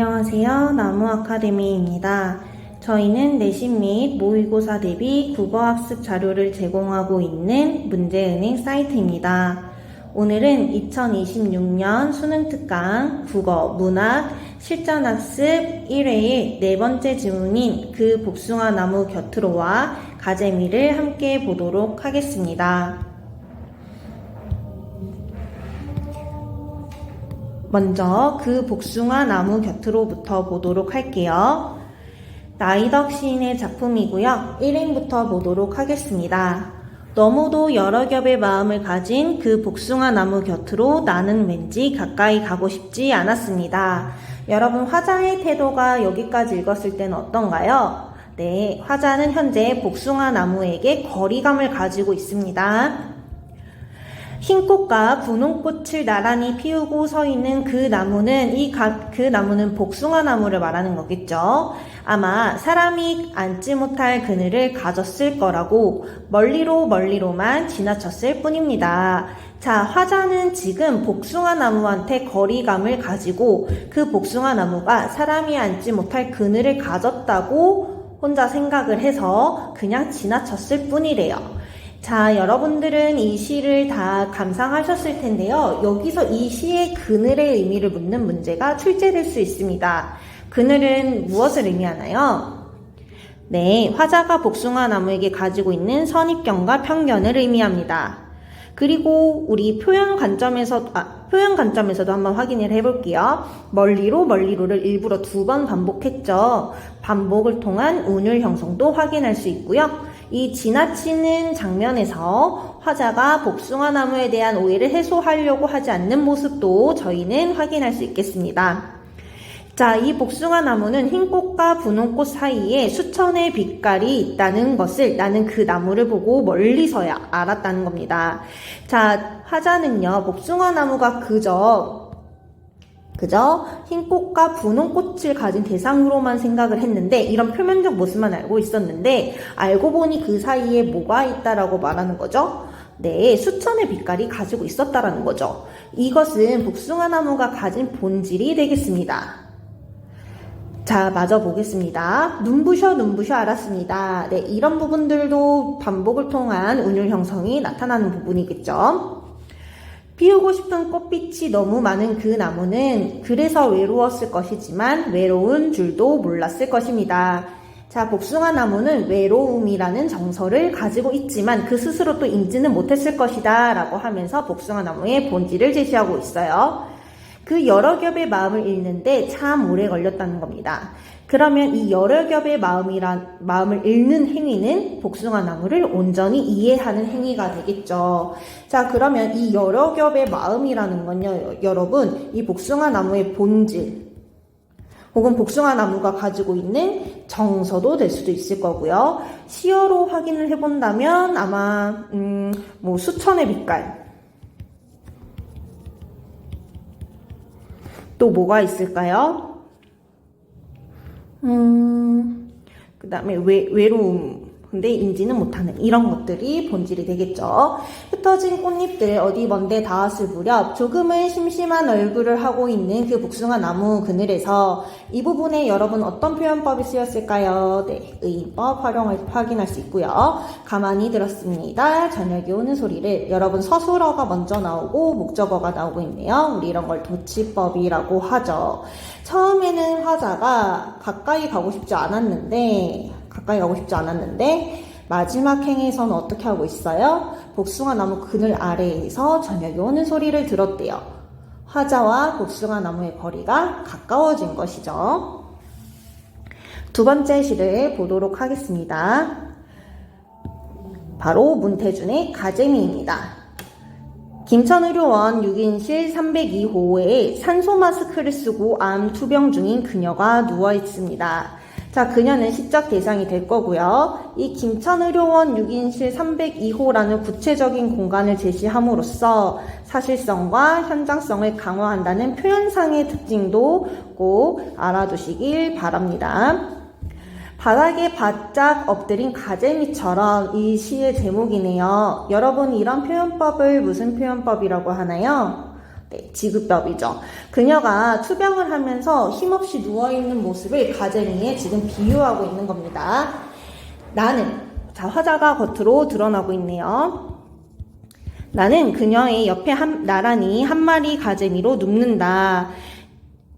안녕하세요. 나무아카데미입니다. 저희는 내신 및 모의고사 대비 국어학습 자료를 제공하고 있는 문제은행 사이트입니다. 오늘은 2026년 수능특강 국어, 문학, 실전학습 1회의 네 번째 지문인 그 복숭아 나무 곁으로와 가재미를 함께 보도록 하겠습니다. 먼저 그 복숭아 나무 곁으로부터 보도록 할게요. 나이덕 시인의 작품이고요. 1인부터 보도록 하겠습니다. 너무도 여러 겹의 마음을 가진 그 복숭아 나무 곁으로 나는 왠지 가까이 가고 싶지 않았습니다. 여러분, 화자의 태도가 여기까지 읽었을 때는 어떤가요? 네, 화자는 현재 복숭아 나무에게 거리감을 가지고 있습니다. 흰 꽃과 분홍 꽃을 나란히 피우고 서 있는 그 나무는 그 나무는 복숭아 나무를 말하는 거겠죠. 아마 사람이 앉지 못할 그늘을 가졌을 거라고 멀리로만 지나쳤을 뿐입니다. 자, 화자는 지금 복숭아 나무한테 거리감을 가지고 그 복숭아 나무가 사람이 앉지 못할 그늘을 가졌다고 혼자 생각을 해서 그냥 지나쳤을 뿐이래요. 자, 여러분들은 이 시를 다 감상하셨을 텐데요. 여기서 이 시의 그늘의 의미를 묻는 문제가 출제될 수 있습니다. 그늘은 무엇을 의미하나요? 네, 화자가 복숭아 나무에게 가지고 있는 선입견과 편견을 의미합니다. 그리고 우리 표현 관점에서도 한번 확인을 해볼게요. 멀리로를 일부러 2번 반복했죠. 반복을 통한 운율 형성도 확인할 수 있고요. 이 지나치는 장면에서 화자가 복숭아 나무에 대한 오해를 해소하려고 하지 않는 모습도 저희는 확인할 수 있겠습니다. 자, 이 복숭아 나무는 흰 꽃과 분홍 꽃 사이에 수천의 빛깔이 있다는 것을 나는 그 나무를 보고 멀리서야 알았다는 겁니다. 자, 화자는요, 복숭아 나무가 그저 흰 꽃과 분홍 꽃을 가진 대상으로만 생각을 했는데, 이런 표면적 모습만 알고 있었는데, 알고 보니 그 사이에 뭐가 있다라고 말하는 거죠? 네, 수천의 빛깔이 가지고 있었다라는 거죠. 이것은 복숭아 나무가 가진 본질이 되겠습니다. 자, 마저 보겠습니다. 눈부셔 알았습니다. 네, 이런 부분들도 반복을 통한 운율 형성이 나타나는 부분이겠죠. 피우고 싶은 꽃빛이 너무 많은 그 나무는 그래서 외로웠을 것이지만 외로운 줄도 몰랐을 것입니다. 자, 복숭아 나무는 외로움이라는 정서를 가지고 있지만 그 스스로 또 인지는 못했을 것이다 라고 하면서 복숭아 나무의 본질을 제시하고 있어요. 그 여러 겹의 마음을 읽는데 참 오래 걸렸다는 겁니다. 그러면 이 여러 겹의 마음을 읽는 행위는 복숭아 나무를 온전히 이해하는 행위가 되겠죠. 자, 그러면 이 여러 겹의 마음이라는 건요, 여러분, 이 복숭아 나무의 본질, 혹은 복숭아 나무가 가지고 있는 정서도 될 수도 있을 거고요. 시어로 확인을 해본다면 아마 수천의 빛깔, 또 뭐가 있을까요? 그 다음에 외로움, 근데 인지는 못하는 이런 것들이 본질이 되겠죠. 흩어진 꽃잎들 어디 먼데 닿았을 무렵 조금은 심심한 얼굴을 하고 있는 그 복숭아 나무 그늘에서 이 부분에 여러분 어떤 표현법이 쓰였을까요? 네, 의인법 확인할 수 있고요. 가만히 들었습니다. 저녁이 오는 소리를. 여러분, 서술어가 먼저 나오고 목적어가 나오고 있네요. 우리 이런 걸 도치법이라고 하죠. 처음에는 화자가 가까이 가고 싶지 않았는데 마지막 행에서는 어떻게 하고 있어요? 복숭아 나무 그늘 아래에서 저녁이 오는 소리를 들었대요. 화자와 복숭아 나무의 거리가 가까워진 것이죠. 두 번째 시를 보도록 하겠습니다. 바로 문태준의 가재미입니다. 김천의료원 6인실 302호에 산소 마스크를 쓰고 암 투병 중인 그녀가 누워 있습니다. 자, 그녀는 시적 대상이 될 거고요. 이 김천의료원 6인실 302호라는 구체적인 공간을 제시함으로써 사실성과 현장성을 강화한다는 표현상의 특징도 꼭 알아두시길 바랍니다. 바닥에 바짝 엎드린 가재미처럼 이 시의 제목이네요. 여러분, 이런 표현법을 무슨 표현법이라고 하나요? 네, 지급법이죠. 그녀가 투병을 하면서 힘없이 누워있는 모습을 가재미에 지금 비유하고 있는 겁니다. 나는, 자, 화자가 겉으로 드러나고 있네요. 나는 그녀의 옆에 나란히 한 마리 가재미로 눕는다.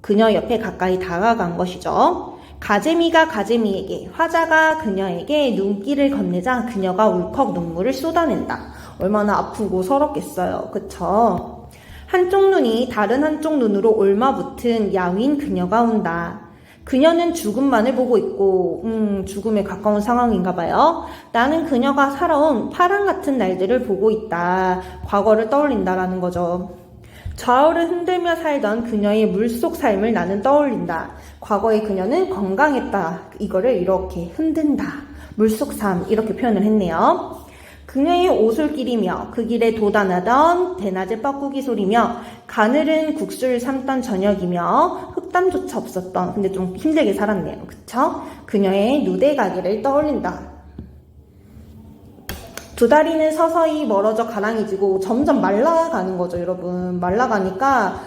그녀 옆에 가까이 다가간 것이죠. 가재미가 가재미에게, 화자가 그녀에게 눈길을 건네자 그녀가 울컥 눈물을 쏟아낸다. 얼마나 아프고 서럽겠어요. 그쵸? 한쪽 눈이 다른 한쪽 눈으로 옮아붙은 야윈 그녀가 온다. 그녀는 죽음만을 보고 있고, 죽음에 가까운 상황인가 봐요. 나는 그녀가 살아온 파랑 같은 날들을 보고 있다. 과거를 떠올린다라는 거죠. 좌우를 흔들며 살던 그녀의 물속 삶을 나는 떠올린다. 과거의 그녀는 건강했다. 이거를 이렇게 흔든다. 물속 삶 이렇게 표현을 했네요. 그녀의 오솔길이며 그 길에 돋아나던 대낮의 뻐꾸기 소리며 가늘은 국수를 삶던 저녁이며 흑담조차 없었던, 근데 좀 힘들게 살았네요. 그쵸? 그녀의 누대 가게를 떠올린다. 두 다리는 서서히 멀어져 가랑이지고 점점 말라가는 거죠, 여러분. 말라가니까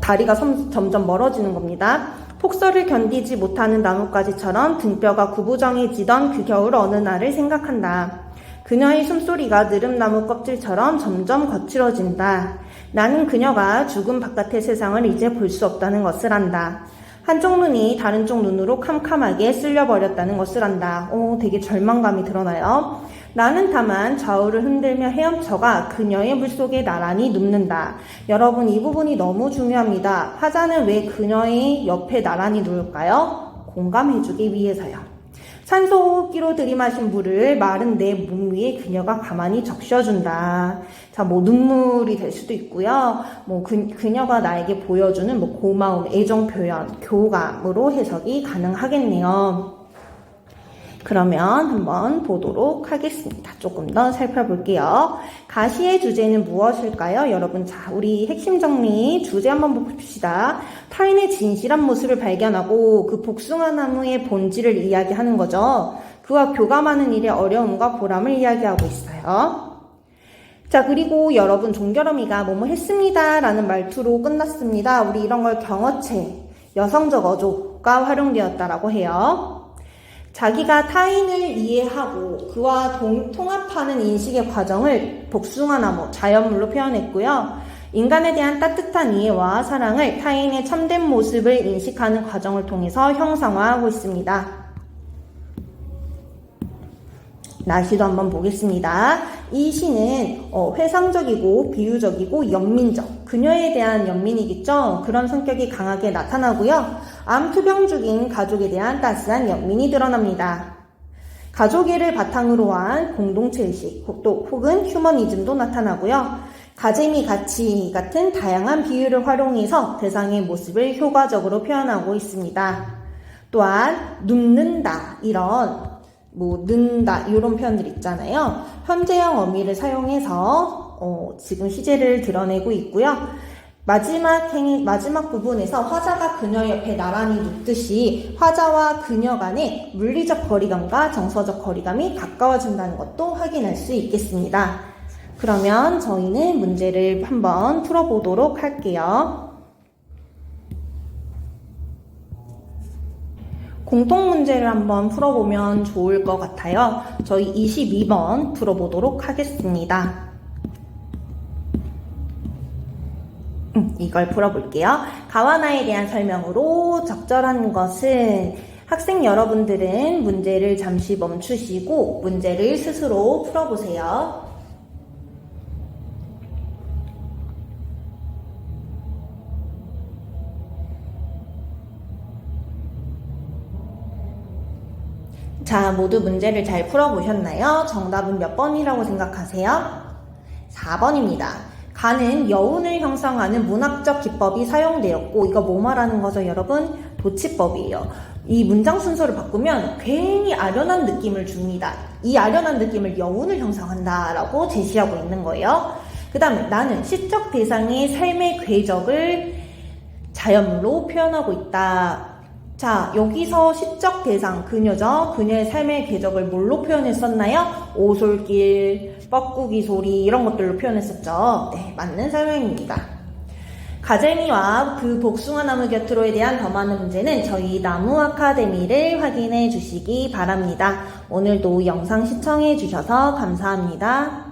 다리가 점점 멀어지는 겁니다. 폭설을 견디지 못하는 나뭇가지처럼 등뼈가 구부정해지던 그 겨울 어느 날을 생각한다. 그녀의 숨소리가 느릅나무 껍질처럼 점점 거칠어진다. 나는 그녀가 죽음 바깥의 세상을 이제 볼 수 없다는 것을 안다. 한쪽 눈이 다른 쪽 눈으로 캄캄하게 쓸려버렸다는 것을 안다. 되게 절망감이 드러나요. 나는 다만 좌우를 흔들며 헤엄쳐가 그녀의 물속에 나란히 눕는다. 여러분, 이 부분이 너무 중요합니다. 화자는 왜 그녀의 옆에 나란히 누울까요? 공감해주기 위해서요. 산소 호흡기로 들이마신 물을 마른 내 몸 위에 그녀가 가만히 적셔준다. 자, 눈물이 될 수도 있고요. 그녀가 나에게 보여주는 고마움, 애정 표현, 교감으로 해석이 가능하겠네요. 그러면 한번 보도록 하겠습니다. 조금 더 살펴볼게요. 가시의 주제는 무엇일까요? 여러분, 자, 우리 핵심 정리 주제 한번 봅시다. 타인의 진실한 모습을 발견하고 그 복숭아 나무의 본질을 이야기하는 거죠. 그와 교감하는 일의 어려움과 보람을 이야기하고 있어요. 자, 그리고 여러분, 종결어미가 뭐뭐 했습니다 라는 말투로 끝났습니다. 우리 이런 걸 경어체, 여성적 어조가 활용되었다라고 해요. 자기가 타인을 이해하고 그와 통합하는 인식의 과정을 복숭아나무, 자연물로 표현했고요. 인간에 대한 따뜻한 이해와 사랑을 타인의 참된 모습을 인식하는 과정을 통해서 형상화하고 있습니다. 나시도 한번 보겠습니다. 이 시는 회상적이고 비유적이고 연민적, 그녀에 대한 연민이겠죠. 그런 성격이 강하게 나타나고요. 암투병 중인 가족에 대한 따스한 연민이 드러납니다. 가족애를 바탕으로 한 공동체의식, 혹은 휴머니즘도 나타나고요. 가재미, 가치 같은 다양한 비유를 활용해서 대상의 모습을 효과적으로 표현하고 있습니다. 또한 눕는다, 이런 는다 이런 표현들 있잖아요. 현재형 어미를 사용해서 지금 시제를 드러내고 있고요. 마지막 부분에서 화자가 그녀 옆에 나란히 눕듯이 화자와 그녀 간의 물리적 거리감과 정서적 거리감이 가까워진다는 것도 확인할 수 있겠습니다. 그러면 저희는 문제를 한번 풀어보도록 할게요. 공통문제를 한번 풀어보면 좋을 것 같아요. 저희 22번 풀어보도록 하겠습니다. 이걸 풀어볼게요. 가와나에 대한 설명으로 적절한 것은, 학생 여러분들은 문제를 잠시 멈추시고 문제를 스스로 풀어보세요. 자, 모두 문제를 잘 풀어보셨나요? 정답은 몇 번이라고 생각하세요? 4번입니다. 가는 여운을 형성하는 문학적 기법이 사용되었고, 이거 뭐 말하는 거죠, 여러분? 도치법이에요. 이 문장 순서를 바꾸면 괜히 아련한 느낌을 줍니다. 이 아련한 느낌을 여운을 형성한다라고 제시하고 있는 거예요. 그 다음에 나는 시적 대상의 삶의 궤적을 자연물로 표현하고 있다. 자, 여기서 시적 대상, 그녀죠. 그녀의 삶의 궤적을 뭘로 표현했었나요? 오솔길, 뻐꾸기 소리 이런 것들로 표현했었죠. 네, 맞는 설명입니다. 가재미와 그 복숭아나무 곁으로에 대한 더 많은 문제는 저희 나무 아카데미를 확인해 주시기 바랍니다. 오늘도 영상 시청해 주셔서 감사합니다.